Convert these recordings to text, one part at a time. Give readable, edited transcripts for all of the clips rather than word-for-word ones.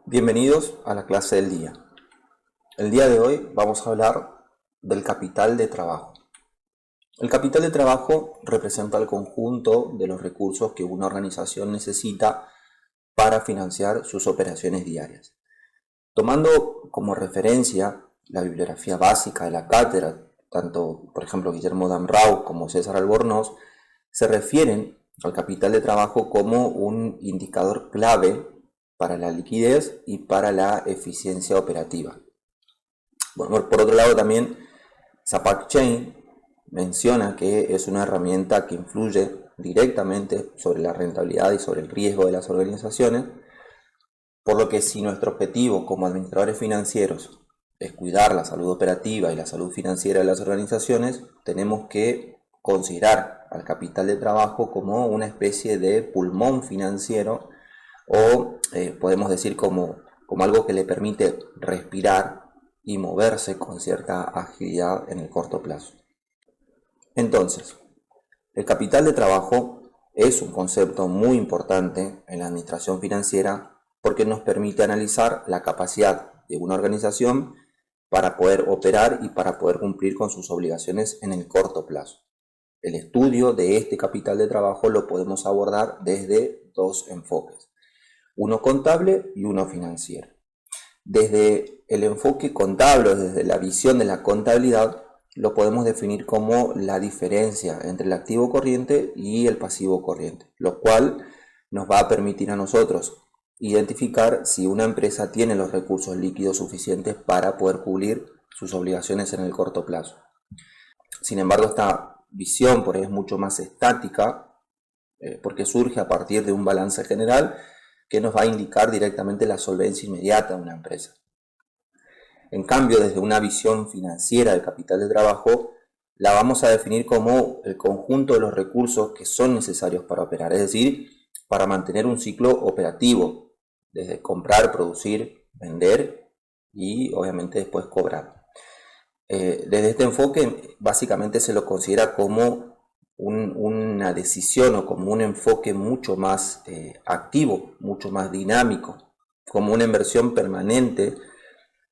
Bienvenidos a la clase del día. El día de hoy vamos a hablar del capital de trabajo. El capital de trabajo representa el conjunto de los recursos que una organización necesita para financiar sus operaciones diarias. Tomando como referencia la bibliografía básica de la cátedra, tanto por ejemplo Guillermo Damrau como César Albornoz, se refieren al capital de trabajo como un indicador clave para la liquidez y para la eficiencia operativa. Bueno, por otro lado también Zapak Chain menciona que es una herramienta que influye directamente sobre la rentabilidad y sobre el riesgo de las organizaciones, por lo que si nuestro objetivo como administradores financieros es cuidar la salud operativa y la salud financiera de las organizaciones, tenemos que considerar al capital de trabajo como una especie de pulmón financiero o podemos decir como algo que le permite respirar y moverse con cierta agilidad en el corto plazo. Entonces, el capital de trabajo es un concepto muy importante en la administración financiera porque nos permite analizar la capacidad de una organización para poder operar y para poder cumplir con sus obligaciones en el corto plazo. El estudio de este capital de trabajo lo podemos abordar desde dos enfoques, uno contable y uno financiero. Desde el enfoque contable, desde la visión de la contabilidad, lo podemos definir como la diferencia entre el activo corriente y el pasivo corriente, lo cual nos va a permitir a nosotros identificar si una empresa tiene los recursos líquidos suficientes para poder cubrir sus obligaciones en el corto plazo. Sin embargo, esta visión por ahí es mucho más estática porque surge a partir de un balance general que nos va a indicar directamente la solvencia inmediata de una empresa. En cambio, desde una visión financiera del capital de trabajo, la vamos a definir como el conjunto de los recursos que son necesarios para operar, es decir, para mantener un ciclo operativo, desde comprar, producir, vender y obviamente después cobrar. Desde este enfoque, básicamente se lo considera como una decisión o como un enfoque mucho más activo, mucho más dinámico, como una inversión permanente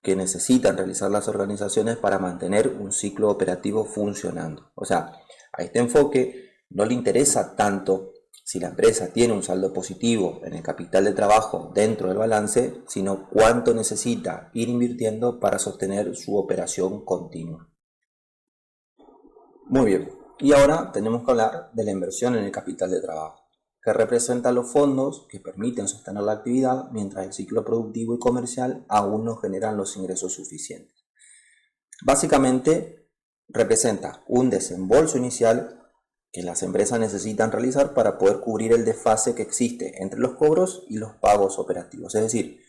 que necesitan realizar las organizaciones para mantener un ciclo operativo funcionando. O sea, a este enfoque no le interesa tanto si la empresa tiene un saldo positivo en el capital de trabajo dentro del balance, sino cuánto necesita ir invirtiendo para sostener su operación continua. Muy bien, y ahora tenemos que hablar de la inversión en el capital de trabajo, que representa los fondos que permiten sostener la actividad mientras el ciclo productivo y comercial aún no generan los ingresos suficientes. Básicamente, representa un desembolso inicial que las empresas necesitan realizar para poder cubrir el desfase que existe entre los cobros y los pagos operativos. Es decir,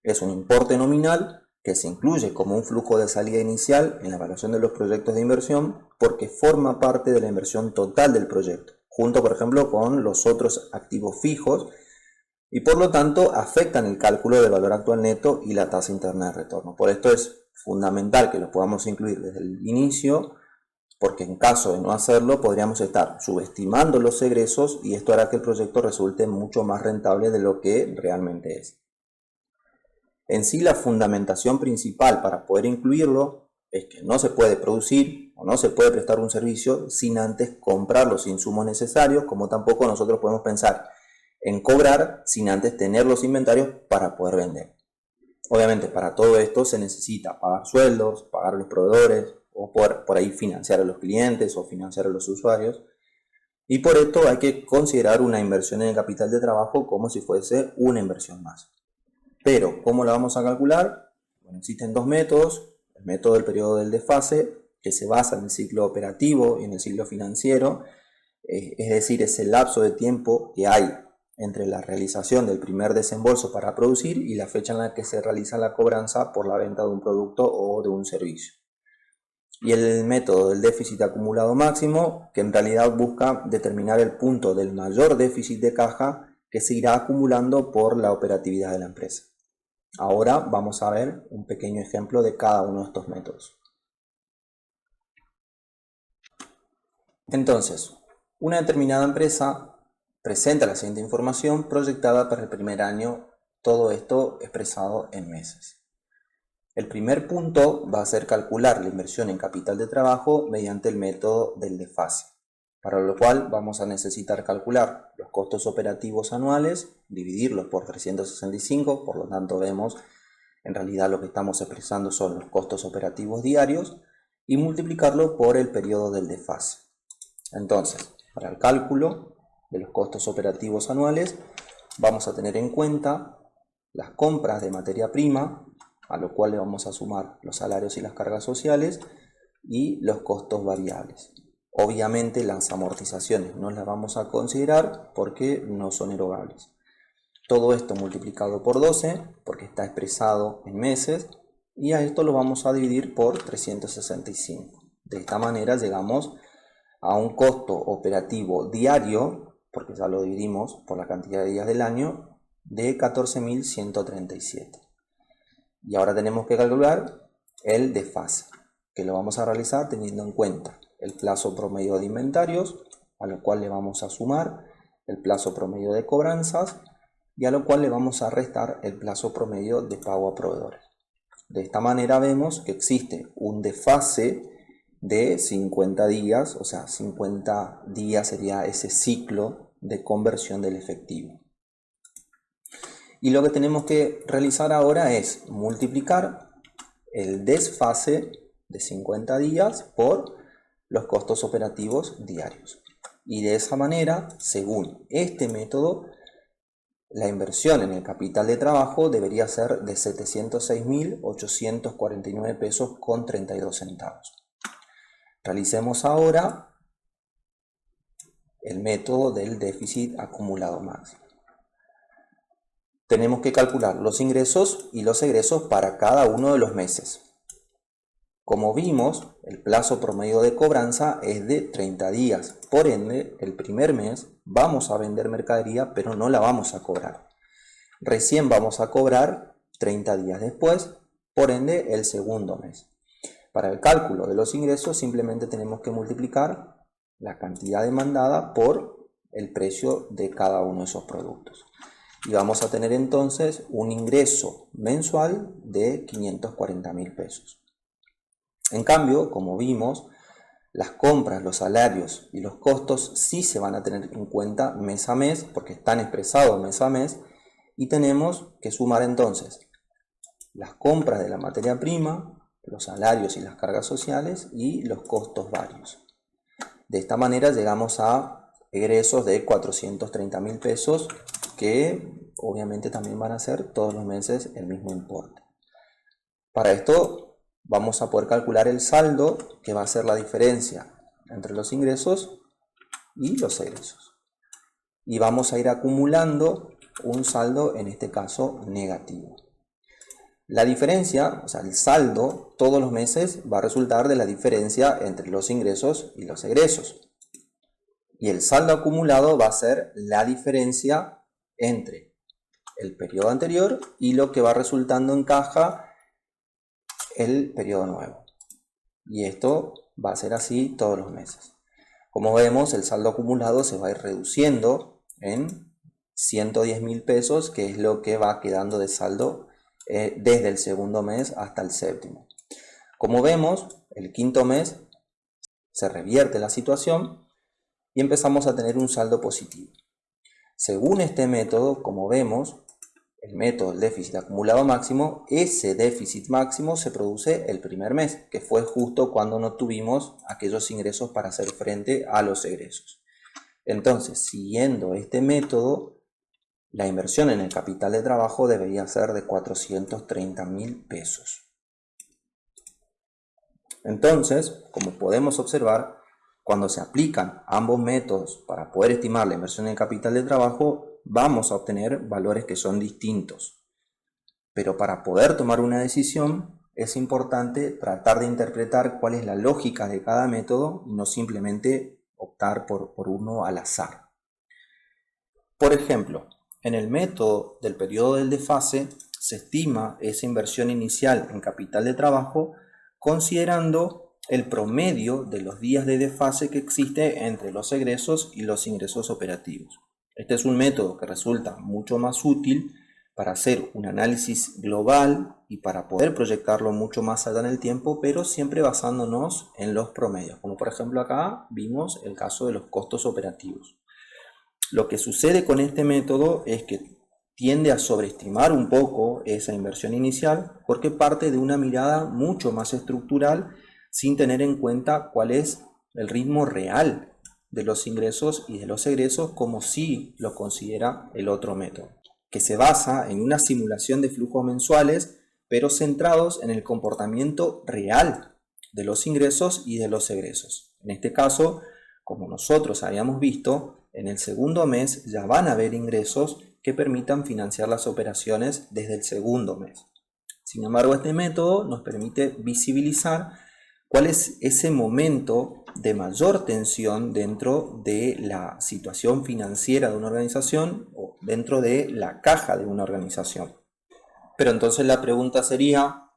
es un importe nominal que se incluye como un flujo de salida inicial en la evaluación de los proyectos de inversión porque forma parte de la inversión total del proyecto, junto por ejemplo con los otros activos fijos y por lo tanto afectan el cálculo del valor actual neto y la tasa interna de retorno. Por esto es fundamental que lo podamos incluir desde el inicio porque en caso de no hacerlo podríamos estar subestimando los egresos y esto hará que el proyecto resulte mucho más rentable de lo que realmente es. En sí, la fundamentación principal para poder incluirlo es que no se puede producir o no se puede prestar un servicio sin antes comprar los insumos necesarios, como tampoco nosotros podemos pensar en cobrar sin antes tener los inventarios para poder vender. Obviamente, para todo esto se necesita pagar sueldos, pagar a los proveedores o por ahí financiar a los clientes o financiar a los usuarios. Y por esto hay que considerar una inversión en el capital de trabajo como si fuese una inversión más. Pero, ¿cómo la vamos a calcular? Bueno, existen dos métodos. El método del periodo del desfase, que se basa en el ciclo operativo y en el ciclo financiero, es decir, es el lapso de tiempo que hay entre la realización del primer desembolso para producir y la fecha en la que se realiza la cobranza por la venta de un producto o de un servicio. Y el método del déficit acumulado máximo, que en realidad busca determinar el punto del mayor déficit de caja que se irá acumulando por la operatividad de la empresa. Ahora vamos a ver un pequeño ejemplo de cada uno de estos métodos. Entonces, una determinada empresa presenta la siguiente información proyectada para el primer año Todo esto expresado en meses. El primer punto va a ser calcular la inversión en capital de trabajo mediante el método del desfase, para lo cual vamos a necesitar calcular los costos operativos anuales, dividirlos por 365, por lo tanto vemos en realidad lo que estamos expresando son los costos operativos diarios, y multiplicarlo por el periodo del desfase. Entonces, para el cálculo de los costos operativos anuales, vamos a tener en cuenta las compras de materia prima, a lo cual le vamos a sumar los salarios y las cargas sociales, y los costos variables. Obviamente las amortizaciones no las vamos a considerar porque no son erogables. Todo esto multiplicado por 12, porque está expresado en meses, y a esto lo vamos a dividir por 365. De esta manera llegamos a un costo operativo diario, porque ya lo dividimos por la cantidad de días del año, de 14.137. Y ahora tenemos que calcular el desfase, que lo vamos a realizar teniendo en cuenta el plazo promedio de inventarios, a lo cual le vamos a sumar el plazo promedio de cobranzas, y a lo cual le vamos a restar el plazo promedio de pago a proveedores. De esta manera vemos que existe un desfase de 50 días, o sea, 50 días sería ese ciclo de conversión del efectivo. Y lo que tenemos que realizar ahora es multiplicar el desfase de 50 días por los costos operativos diarios. Y de esa manera, según este método, la inversión en el capital de trabajo debería ser de 706.849 pesos con 32 centavos. Realicemos ahora el método del déficit acumulado máximo. Tenemos que calcular los ingresos y los egresos para cada uno de los meses. Como vimos, el plazo promedio de cobranza es de 30 días. Por ende, el primer mes vamos a vender mercadería, pero no la vamos a cobrar. Recién vamos a cobrar 30 días después, por ende, el segundo mes. Para el cálculo de los ingresos, simplemente tenemos que multiplicar la cantidad demandada por el precio de cada uno de esos productos. Y vamos a tener entonces un ingreso mensual de 540.000 pesos. En cambio, como vimos, las compras, los salarios y los costos sí se van a tener en cuenta mes a mes, porque están expresados mes a mes, y tenemos que sumar entonces las compras de la materia prima, los salarios y las cargas sociales y los costos varios. De esta manera llegamos a egresos de 430.000 pesos, que obviamente también van a ser todos los meses el mismo importe. Para esto vamos a poder calcular el saldo, que va a ser la diferencia entre los ingresos y los egresos. Y vamos a ir acumulando un saldo, en este caso negativo. La diferencia, o sea, el saldo, todos los meses va a resultar de la diferencia entre los ingresos y los egresos. Y el saldo acumulado va a ser la diferencia entre el periodo anterior y lo que va resultando en caja el periodo nuevo. Y esto va a ser así todos los meses. Como vemos, el saldo acumulado se va a ir reduciendo en 110.000 pesos, que es lo que va quedando de saldo desde el segundo mes hasta el séptimo. Como vemos, el quinto mes se revierte la situación y empezamos a tener un saldo positivo. Según este método, como vemos, el método del déficit acumulado máximo, ese déficit máximo se produce el primer mes, que fue justo cuando no tuvimos aquellos ingresos para hacer frente a los egresos. Entonces, siguiendo este método, la inversión en el capital de trabajo debería ser de 430.000 pesos. Entonces, como podemos observar, cuando se aplican ambos métodos para poder estimar la inversión en el capital de trabajo, vamos a obtener valores que son distintos. Pero para poder tomar una decisión es importante tratar de interpretar cuál es la lógica de cada método y no simplemente optar por uno al azar. Por ejemplo, en el método del periodo del desfase se estima esa inversión inicial en capital de trabajo considerando el promedio de los días de desfase que existe entre los egresos y los ingresos operativos. Este es un método que resulta mucho más útil para hacer un análisis global y para poder proyectarlo mucho más allá en el tiempo, pero siempre basándonos en los promedios. Como por ejemplo acá vimos el caso de los costos operativos. Lo que sucede con este método es que tiende a sobreestimar un poco esa inversión inicial porque parte de una mirada mucho más estructural sin tener en cuenta cuál es el ritmo real de los ingresos y de los egresos, como sí lo considera el otro método, que se basa en una simulación de flujos mensuales pero centrados en el comportamiento real de los ingresos y de los egresos. En este caso, como nosotros habíamos visto, en el segundo mes ya van a haber ingresos que permitan financiar las operaciones desde el segundo mes. Sin embargo, este método nos permite visibilizar cuál es ese momento de mayor tensión dentro de la situación financiera de una organización o dentro de la caja de una organización. Pero entonces la pregunta sería,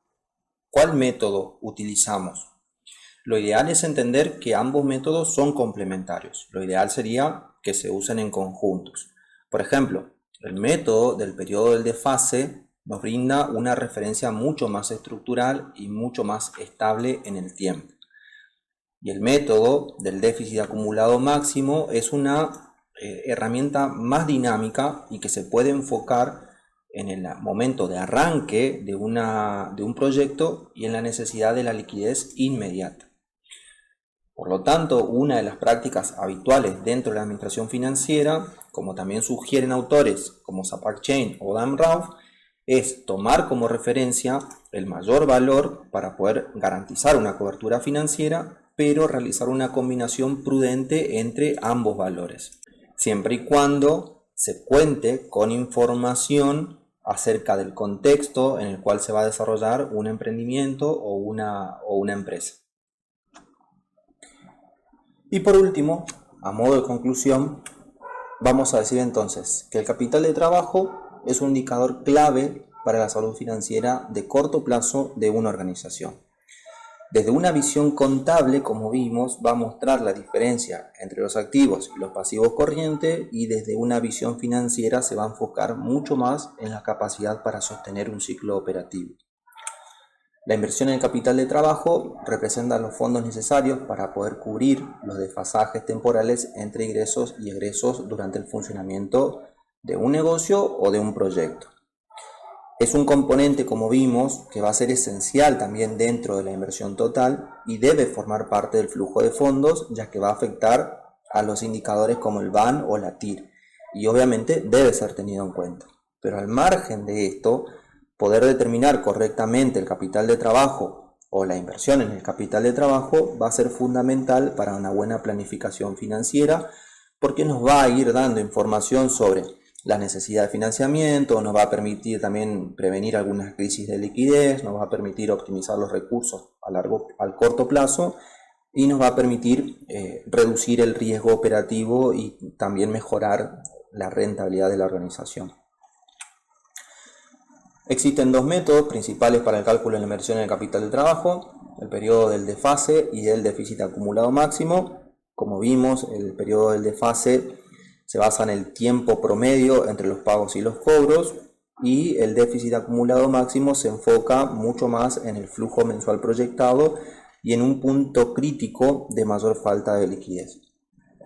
¿cuál método utilizamos? Lo ideal es entender que ambos métodos son complementarios. Lo ideal sería que se usen en conjuntos. Por ejemplo, el método del periodo del desfase nos brinda una referencia mucho más estructural y mucho más estable en el tiempo. Y el método del déficit acumulado máximo es una herramienta más dinámica y que se puede enfocar en el momento de arranque de un proyecto y en la necesidad de la liquidez inmediata. Por lo tanto, una de las prácticas habituales dentro de la administración financiera, como también sugieren autores como Zapak Chain o Dan Rauf, es tomar como referencia el mayor valor para poder garantizar una cobertura financiera, pero realizar una combinación prudente entre ambos valores, siempre y cuando se cuente con información acerca del contexto en el cual se va a desarrollar un emprendimiento o una empresa. Y por último, a modo de conclusión, vamos a decir entonces que el capital de trabajo es un indicador clave para la salud financiera de corto plazo de una organización. Desde una visión contable, como vimos, va a mostrar la diferencia entre los activos y los pasivos corrientes, y desde una visión financiera se va a enfocar mucho más en la capacidad para sostener un ciclo operativo. La inversión en el capital de trabajo representa los fondos necesarios para poder cubrir los desfasajes temporales entre ingresos y egresos durante el funcionamiento de un negocio o de un proyecto. Es un componente, como vimos, que va a ser esencial también dentro de la inversión total y debe formar parte del flujo de fondos, ya que va a afectar a los indicadores como el BAN o la TIR, y obviamente debe ser tenido en cuenta. Pero al margen de esto, poder determinar correctamente el capital de trabajo o la inversión en el capital de trabajo va a ser fundamental para una buena planificación financiera, porque nos va a ir dando información sobre la necesidad de financiamiento, nos va a permitir también prevenir algunas crisis de liquidez, nos va a permitir optimizar los recursos al corto plazo y nos va a permitir reducir el riesgo operativo y también mejorar la rentabilidad de la organización. Existen dos métodos principales para el cálculo de la inversión en el capital de trabajo: el periodo del desfase y el déficit acumulado máximo. Como vimos, el periodo del desfase se basa en el tiempo promedio entre los pagos y los cobros, y el déficit acumulado máximo se enfoca mucho más en el flujo mensual proyectado y en un punto crítico de mayor falta de liquidez.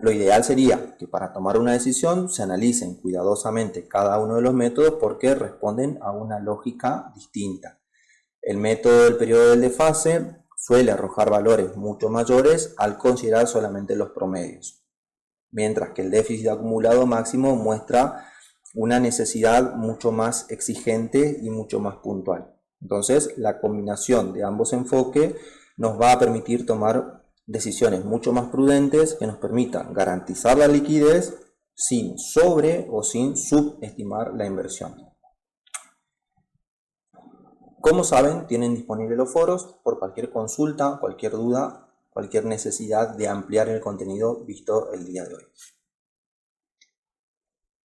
Lo ideal sería que para tomar una decisión se analicen cuidadosamente cada uno de los métodos porque responden a una lógica distinta. El método del periodo del desfase suele arrojar valores mucho mayores al considerar solamente los promedios, mientras que el déficit acumulado máximo muestra una necesidad mucho más exigente y mucho más puntual. Entonces, la combinación de ambos enfoques nos va a permitir tomar decisiones mucho más prudentes que nos permitan garantizar la liquidez sin sobre o sin subestimar la inversión. Como saben, tienen disponibles los foros por cualquier consulta, cualquier duda, cualquier necesidad de ampliar el contenido visto el día de hoy.